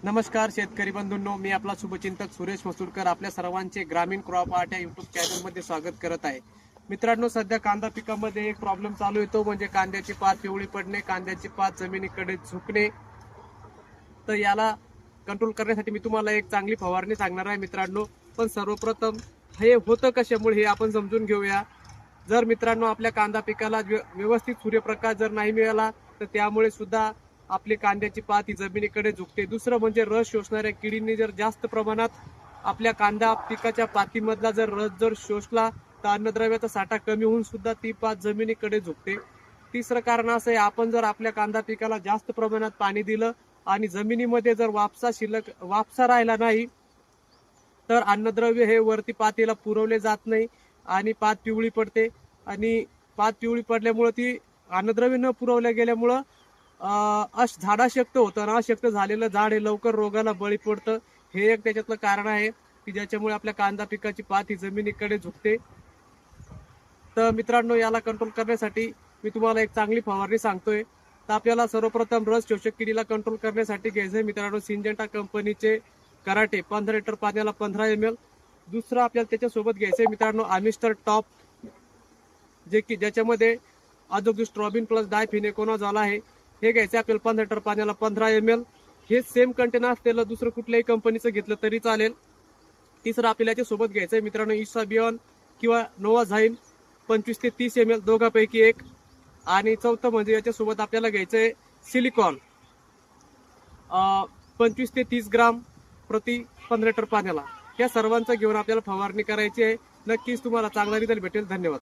नमस्कार शेतकरी बंधूंनो, मी आपला शुभचिंतक सुरेश मसूरकर आपल्या सर्वांचे ग्रामीण क्रॉप आर्ट या युट्यूब चॅनलमध्ये स्वागत करत आहे. मित्रांनो, सध्या कांदा पिकामध्ये एक प्रॉब्लेम चालू येतो म्हणजे कांद्याची पात पिवळी पडणे, कांद्याची पात जमिनीकडे झुकणे. तर याला कंट्रोल करण्यासाठी मी तुम्हाला एक चांगली फवारणी सांगणार आहे मित्रांनो. पण सर्वप्रथम हे होतं कशामुळे हे आपण समजून घेऊया. जर मित्रांनो आपल्या कांदा पिकाला व्यवस्थित सूर्यप्रकाश जर नाही मिळाला तर त्यामुळे सुद्धा आपली कांद्याची पात ही जमिनीकडे झुकते. दुसरं म्हणजे रस शोषणाऱ्या किडींनी जर जास्त प्रमाणात आपल्या कांदा पिकाच्या पातीमधला जर रस जर शोषला तर अन्नद्रव्याचा साठा कमी होऊन सुद्धा ती पात जमिनीकडे झुकते. तिसरं कारण असं आहे, आपण जर आपल्या कांदा पिकाला जास्त प्रमाणात पाणी दिलं आणि जमिनीमध्ये जर वापसा राहिला नाही तर अन्नद्रव्य हे वरती पातीला पुरवले जात नाही आणि पात पिवळी पडते. आणि पात पिवळी पडल्यामुळे ती अन्नद्रव्य न पुरवल्या गेल्यामुळं झाड अशक्त होतं आणि अशक्त झालेलं झाड हे लवकर रोगाला बळी पडतं. हे एक त्याच्यातलं कारण आहे की ज्याच्यामुळे आपल्या कांदा पिकाची पात ही जमिनीकडे झुकते. तर मित्रांनो, याला कंट्रोल करण्यासाठी मी तुम्हाला एक चांगली फवारणी सांगतोय. तर आपल्याला सर्वप्रथम रस शोषक किडीला कंट्रोल करण्यासाठी घ्यायचंय मित्रांनो सिंजेंटा कंपनीचे कराटे 15 लिटर पाण्याला 15 ml. दुसरं आपल्याला त्याच्यासोबत घ्यायचंय मित्रांनो आमिस्टर टॉप, ज्याच्यामध्ये आझोग्लुस्ट्रॉबिन प्लस डायफिनेकोनाझॉल आहे. हे घ्यायचे आपल्याला 15 लिटर पाण्याला 15 ml. हे सेम कंटेनर असलेलं दुसरं कुठल्याही कंपनीचं घेतलं तरी चालेल. तिसरं आपल्याला याच्यासोबत घ्यायचंय मित्रांनो इसाबियॉन किंवा नोवाझाईन 25 ते 30 ml दोघांपैकी एक. आणि चौथं म्हणजे याच्यासोबत आपल्याला घ्यायचंय सिलिकॉन 25 ते 30 ग्राम प्रति 15 लिटर पाण्याला. या सर्वांचं घेऊन आपल्याला फवारणी करायची आहे. नक्कीच तुम्हाला चांगला रिझल्ट भेटेल. धन्यवाद.